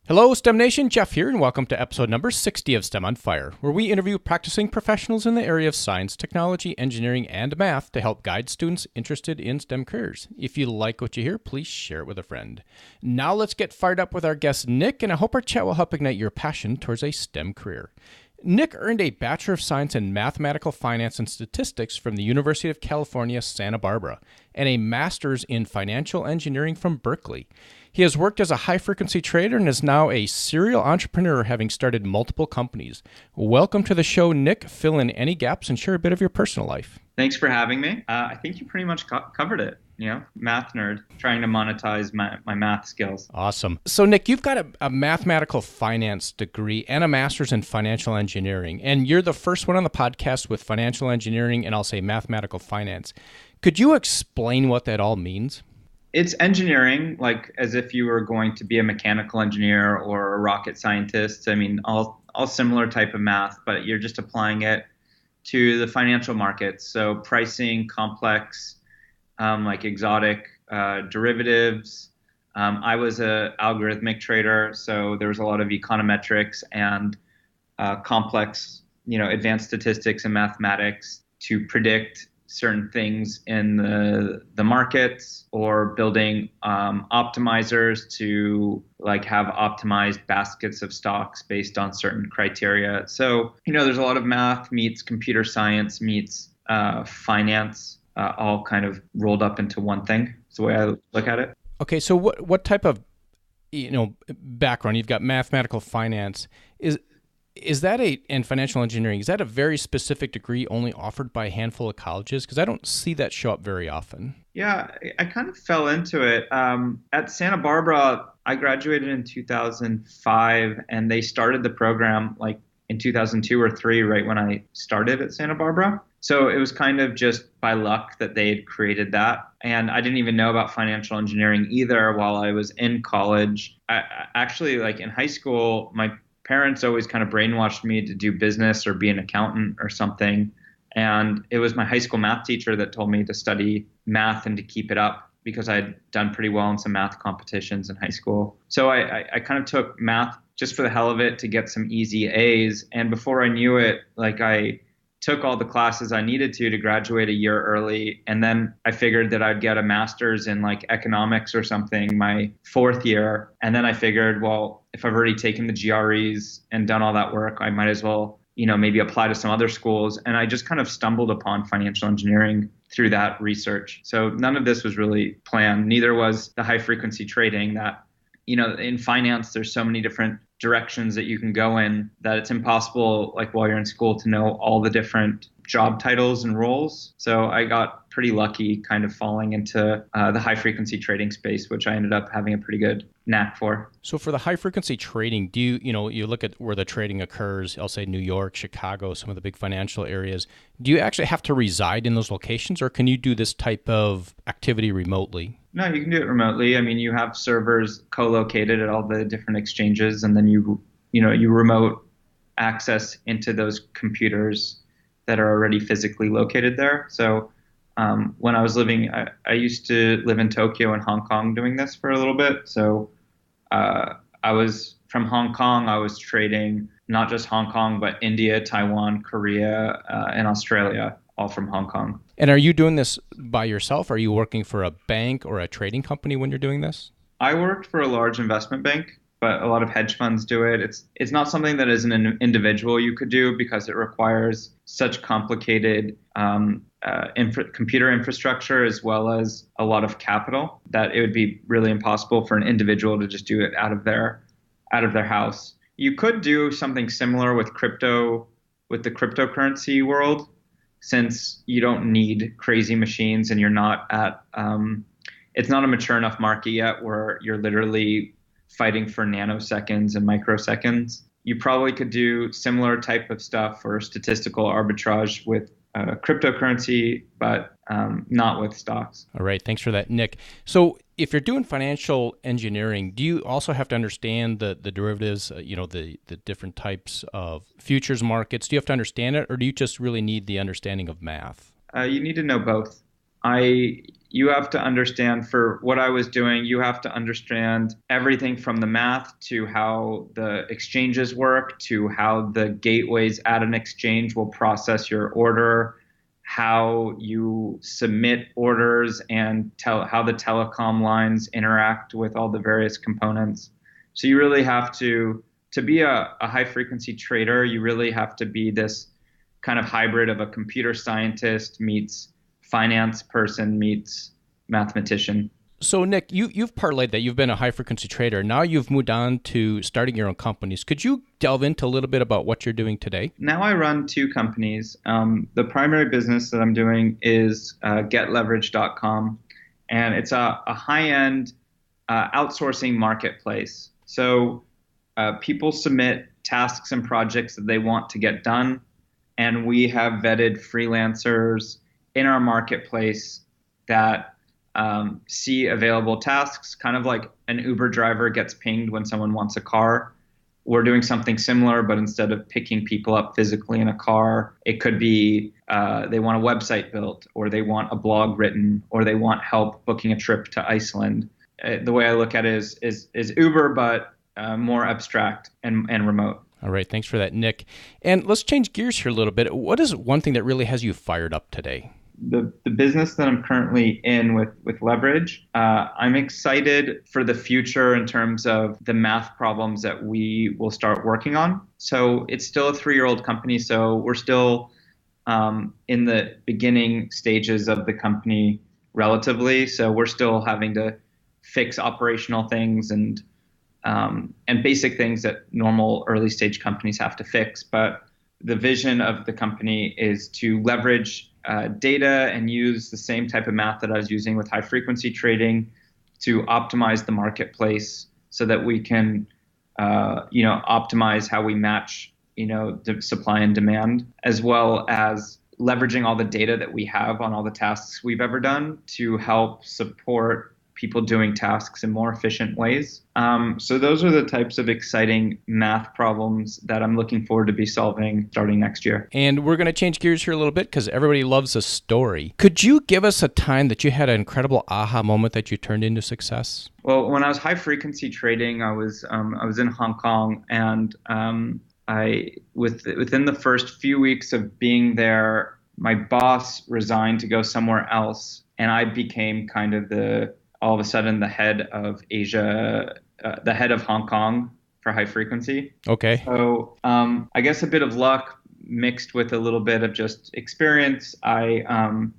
Hello, STEM Nation. Jeff here, and welcome to episode number 60 of STEM on Fire, where we interview practicing professionals in the area of science, technology, engineering, and math to help guide students interested in STEM careers. If you like what you hear, please share it with a friend. Now let's get fired up with our guest, Nick, and I hope our chat will help ignite your passion towards a STEM career. Nick earned a Bachelor of Science in Mathematical Finance and Statistics from the University of California, Santa Barbara, and a Master's in Financial Engineering from Berkeley. He has worked as a high-frequency trader and is now a serial entrepreneur, having started multiple companies. Welcome to the show, Nick. Fill in any gaps and share a bit of your personal life. Thanks for having me. I think you pretty much covered it. Math nerd, trying to monetize my math skills. Awesome. So, Nick, you've got a mathematical finance degree and a master's in financial engineering, and you're the first one on the podcast with financial engineering and I'll say mathematical finance. Could you explain what that all means? It's engineering, like as if you were going to be a mechanical engineer or a rocket scientist. I mean, all similar type of math, but you're just applying it to the financial markets. So pricing, complex, like exotic derivatives. I was an algorithmic trader, so there was a lot of econometrics and complex, advanced statistics and mathematics to predict certain things in the markets, or building optimizers to have optimized baskets of stocks based on certain criteria. So, there's a lot of math meets computer science meets finance, all kind of rolled up into one thing. That's the way I look at it. Okay, so what type of background? You've got mathematical finance. Is that and financial engineering, is that a very specific degree only offered by a handful of colleges? Because I don't see that show up very often. Yeah, I kind of fell into it. At Santa Barbara, I graduated in 2005, and they started the program in 2002 or 3, right when I started at Santa Barbara. So it was kind of just by luck that they had created that. And I didn't even know about financial engineering either while I was in college. Actually, in high school, my parents always kind of brainwashed me to do business or be an accountant or something. And it was my high school math teacher that told me to study math and to keep it up, because I had done pretty well in some math competitions in high school. So I kind of took math just for the hell of it to get some easy A's. And before I knew it, I took all the classes I needed to graduate a year early. And then I figured that I'd get a master's in economics or something my 4th year. And then I figured, well, if I've already taken the GREs and done all that work, I might as well, maybe apply to some other schools. And I just kind of stumbled upon financial engineering through that research. So none of this was really planned. Neither was the high frequency trading that, in finance, there's so many different directions that you can go in that it's impossible, while you're in school, to know all the different job titles and roles. So I got pretty lucky kind of falling into the high frequency trading space, which I ended up having a pretty good knack for. So for the high frequency trading, do you look at where the trading occurs, I'll say New York, Chicago, some of the big financial areas. Do you actually have to reside in those locations, or can you do this type of activity remotely? No, you can do it remotely. I mean, you have servers co-located at all the different exchanges, and then you remote access into those computers that are already physically located there. So when I was I used to live in Tokyo and Hong Kong doing this for a little bit. So I was from Hong Kong. I was trading not just Hong Kong, but India, Taiwan, Korea, and Australia, all from Hong Kong. And are you doing this by yourself? Are you working for a bank or a trading company when you're doing this? I worked for a large investment bank, but a lot of hedge funds do it. It's not something that as an individual you could do, because it requires such complicated computer infrastructure as well as a lot of capital that it would be really impossible for an individual to just do it out of their house. You could do something similar with the cryptocurrency world, since you don't need crazy machines and you're not at it's not a mature enough market yet where you're literally fighting for nanoseconds and microseconds. You probably could do similar type of stuff for statistical arbitrage with cryptocurrency, but not with stocks. All right. Thanks for that, Nick. So if you're doing financial engineering, do you also have to understand the derivatives, the different types of futures markets? Do you have to understand it, or do you just really need the understanding of math? You need to know both. you have to understand, for what I was doing, you have to understand everything from the math to how the exchanges work, to how the gateways at an exchange will process your order, how you submit orders, and how the telecom lines interact with all the various components. So you really have to be a high frequency trader, you really have to be this kind of hybrid of a computer scientist meets finance person meets mathematician. So, Nick, you've parlayed that. You've been a high-frequency trader. Now you've moved on to starting your own companies. Could you delve into a little bit about what you're doing today? Now I run two companies. The primary business that I'm doing is getleverage.com, and it's a high-end outsourcing marketplace. So people submit tasks and projects that they want to get done, and we have vetted freelancers in our marketplace that see available tasks, kind of like an Uber driver gets pinged when someone wants a car. We're doing something similar, but instead of picking people up physically in a car, it could be they want a website built, or they want a blog written, or they want help booking a trip to Iceland. The way I look at it is Uber, but more abstract and remote. All right, thanks for that, Nick. And let's change gears here a little bit. What is one thing that really has you fired up today? The business that I'm currently in with Leverage, I'm excited for the future in terms of the math problems that we will start working on. So it's still a 3-year-old company, so we're still in the beginning stages of the company relatively. So we're still having to fix operational things and basic things that normal early stage companies have to fix. But the vision of the company is to leverage data and use the same type of math that I was using with high frequency trading to optimize the marketplace so that we can, optimize how we match, the supply and demand, as well as leveraging all the data that we have on all the tasks we've ever done to help support people doing tasks in more efficient ways. So those are the types of exciting math problems that I'm looking forward to be solving starting next year. And we're going to change gears here a little bit because everybody loves a story. Could you give us a time that you had an incredible aha moment that you turned into success? Well, when I was high frequency trading, I was in Hong Kong, and within the first few weeks of being there, my boss resigned to go somewhere else, and I became kind of all of a sudden the head of Asia, the head of Hong Kong for high frequency. Okay. So I guess a bit of luck mixed with a little bit of just experience. I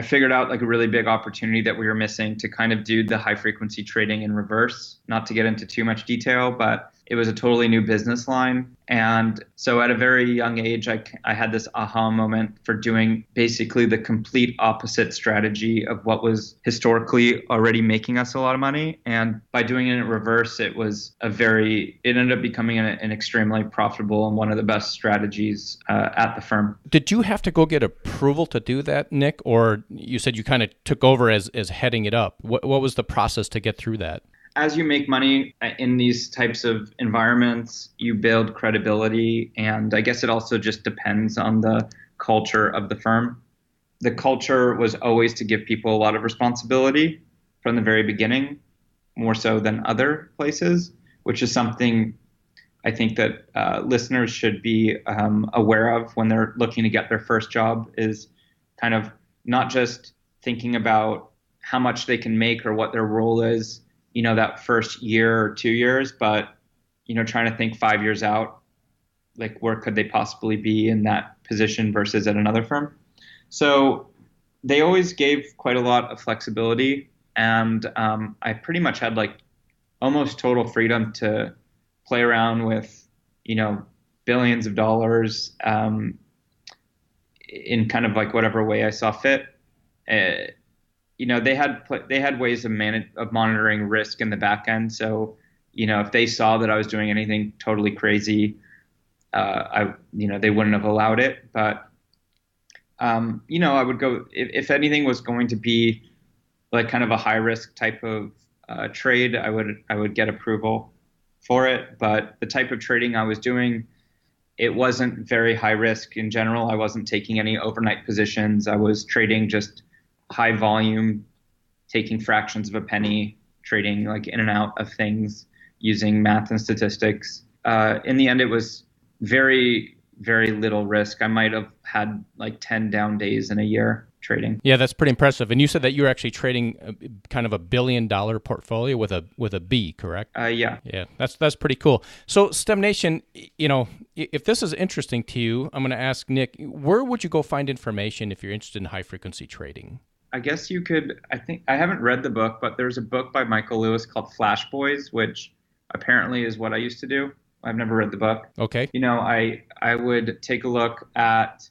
figured out like a really big opportunity that we were missing to kind of do the high frequency trading in reverse. Not to get into too much detail, but it was a totally new business line. And so at a very young age, I had this aha moment for doing basically the complete opposite strategy of what was historically already making us a lot of money. And by doing it in reverse, it ended up becoming an extremely profitable and one of the best strategies at the firm. Did you have to go get approval to do that, Nick? Or you said you kind of took over as heading it up. What was the process to get through that? As you make money in these types of environments, you build credibility, and I guess it also just depends on the culture of the firm. The culture was always to give people a lot of responsibility from the very beginning, more so than other places, which is something I think that listeners should be aware of when they're looking to get their first job, is kind of not just thinking about how much they can make or what their role is, that first year or 2 years, but, trying to think 5 years out, like where could they possibly be in that position versus at another firm. So they always gave quite a lot of flexibility, and I pretty much had like almost total freedom to play around with, billions of dollars in kind of like whatever way I saw fit. They had ways of monitoring risk in the back end. So, if they saw that I was doing anything totally crazy, they wouldn't have allowed it. But, I would go, if anything was going to be like kind of a high risk type of trade, I would get approval for it. But the type of trading I was doing, it wasn't very high risk in general. I wasn't taking any overnight positions. I was trading just high volume taking fractions of a penny, trading like in and out of things using math and statistics. In the end, it was very, very little risk. I might have had like 10 down days in a year trading. Yeah, that's pretty impressive. And you said that you were actually trading kind of $1 billion portfolio with a B, correct? Yeah. Yeah, that's pretty cool. So STEM Nation, if this is interesting to you, I'm going to ask Nick, where would you go find information if you're interested in high frequency trading? I guess you could, I haven't read the book, but there's a book by Michael Lewis called Flash Boys, which apparently is what I used to do. I've never read the book. Okay. I would take a look at,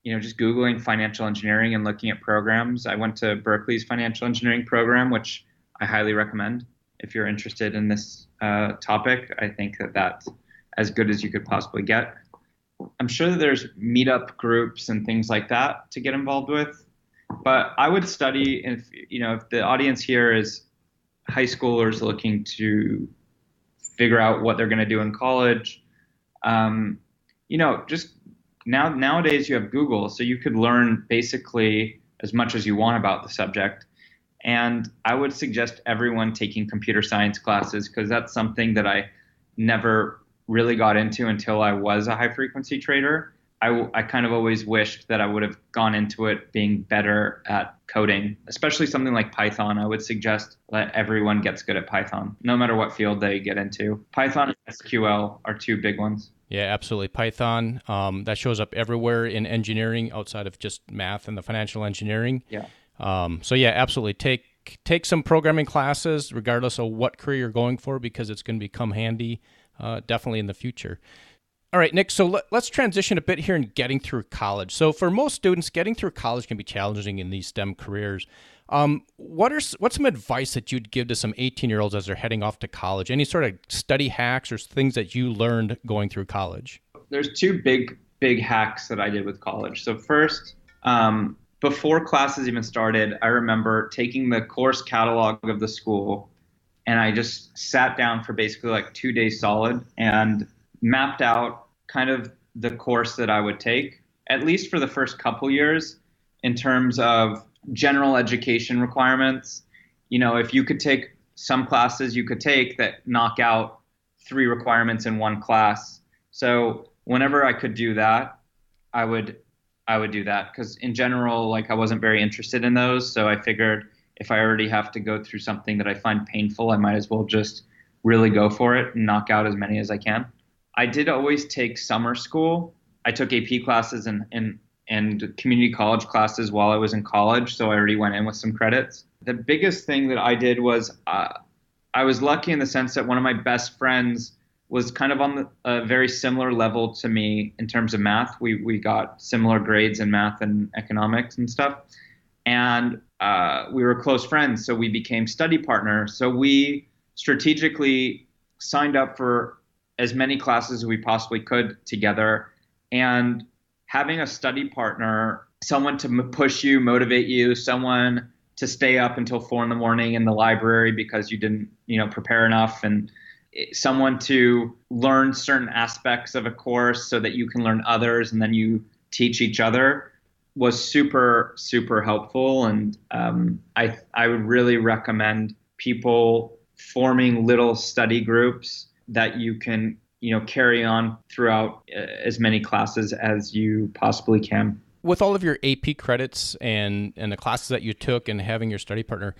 just Googling financial engineering and looking at programs. I went to Berkeley's financial engineering program, which I highly recommend if you're interested in this topic. I think that that's as good as you could possibly get. I'm sure that there's meetup groups and things like that to get involved with. But I would study if the audience here is high schoolers looking to figure out what they're going to do in college. Just nowadays you have Google, so you could learn basically as much as you want about the subject. And I would suggest everyone taking computer science classes because that's something that I never really got into until I was a high frequency trader. I kind of always wished that I would have gone into it being better at coding, especially something like Python. I would suggest that everyone gets good at Python, no matter what field they get into. Python and SQL are two big ones. Yeah, absolutely. Python, that shows up everywhere in engineering outside of just math and the financial engineering. Yeah. So yeah, absolutely. Take some programming classes, regardless of what career you're going for, because it's going to become handy, definitely in the future. All right, Nick, so let's transition a bit here in getting through college. So for most students, getting through college can be challenging in these STEM careers. What's some advice that you'd give to some 18-year-olds as they're heading off to college? Any sort of study hacks or things that you learned going through college? There's two big hacks that I did with college. So first, before classes even started, I remember taking the course catalog of the school, and I just sat down for basically like 2 days solid and mapped out kind of the course that I would take, at least for the first couple years, in terms of general education requirements. If you could take some classes you could take that knock out 3 requirements in one class. So whenever I could do that, I would do that, because in general, I wasn't very interested in those. So I figured if I already have to go through something that I find painful, I might as well just really go for it and knock out as many as I can. I did always take summer school. I took AP classes and community college classes while I was in college, so I already went in with some credits. The biggest thing that I did was I was lucky in the sense that one of my best friends was kind of on a very similar level to me in terms of math. We got similar grades in math and economics and stuff. And we were close friends, so we became study partners. So we strategically signed up for as many classes as we possibly could together. And having a study partner, someone to push you, motivate you, someone to stay up until 4 a.m. in the library because you didn't, prepare enough, and someone to learn certain aspects of a course so that you can learn others and then you teach each other, was super, super helpful. And I would really recommend people forming little study groups that you can, carry on throughout as many classes as you possibly can. With all of your AP credits and the classes that you took and having your study partner,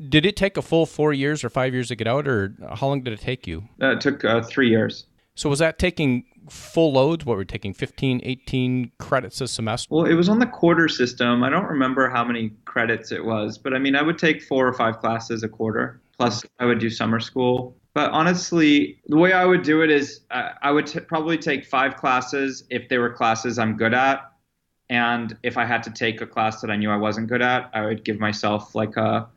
did it take a full 4 years or 5 years to get out, or how long did it take you? It took 3 years. So was that taking full loads? What were we taking, 15, 18 credits a semester? Well, it was on the quarter system. I don't remember how many credits it was, but I would take 4 or 5 classes a quarter. Plus, I would do summer school. But honestly, the way I would do it is I would probably take 5 classes if they were classes I'm good at. And if I had to take a class that I knew I wasn't good at, I would give myself like a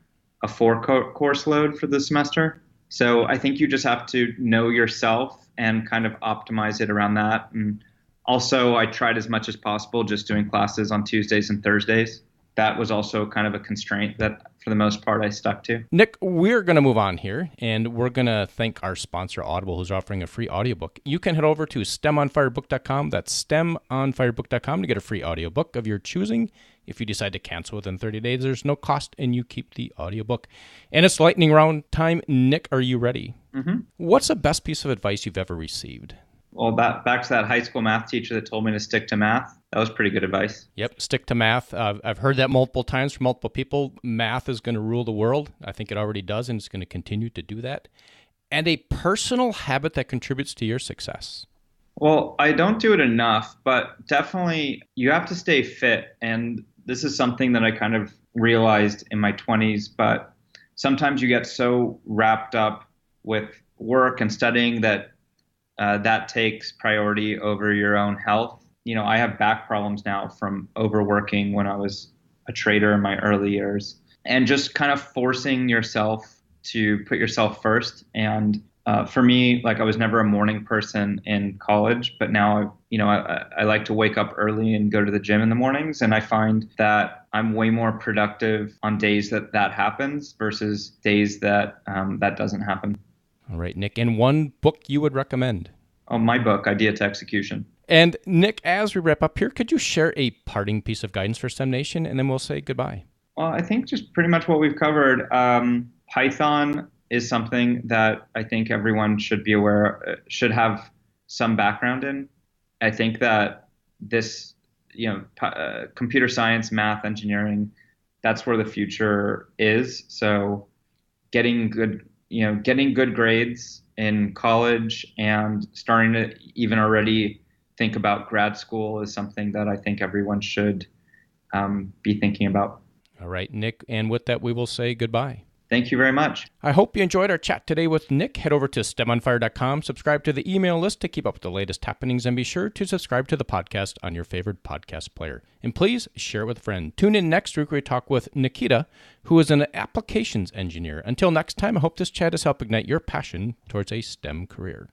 4 course load for the semester. So I think you just have to know yourself and kind of optimize it around that. And also, I tried as much as possible just doing classes on Tuesdays and Thursdays. that was also kind of a constraint that for the most part I stuck to. Nick, we're going to move on here, and we're going to thank our sponsor, Audible, who's offering a free audiobook. You can head over to STEMOnFireBook.com. That's STEMOnFireBook.com to get a free audiobook of your choosing. If you decide to cancel within 30 days, there's no cost, and you keep the audiobook. And it's lightning round time. Nick, are you ready? Mm-hmm. What's the best piece of advice you've ever received? Well, back to that high school math teacher that told me to stick to math. That was pretty good advice. Yep, stick to math. I've heard that multiple times from multiple people. Math is going to rule the world. I think it already does, and it's going to continue to do that. And a personal habit that contributes to your success. Well, I don't do it enough, but definitely you have to stay fit. And this is something that I kind of realized in my 20s, but sometimes you get so wrapped up with work and studying that that takes priority over your own health. You know, I have back problems now from overworking when I was a trader in my early years, and just kind of forcing yourself to put yourself first. And for me, like I was never a morning person in college, but now, I like to wake up early and go to the gym in the mornings. And I find that I'm way more productive on days that happens versus days that that doesn't happen. All right, Nick, and one book you would recommend? Oh, my book, Idea to Execution. And Nick, as we wrap up here, could you share a parting piece of guidance for STEM Nation, and then we'll say goodbye? Well, I think just pretty much what we've covered. Python is something that I think everyone should be aware, should have some background in. I think that this, computer science, math, engineering, that's where the future is. So getting good grades in college and starting to even already think about grad school is something that I think everyone should be thinking about. All right, Nick. And with that, we will say goodbye. Thank you very much. I hope you enjoyed our chat today with Nick. Head over to STEMOnFire.com, subscribe to the email list to keep up with the latest happenings, and be sure to subscribe to the podcast on your favorite podcast player. And please share it with a friend. Tune in next week where we talk with Nikita, who is an applications engineer. Until next time, I hope this chat has helped ignite your passion towards a STEM career.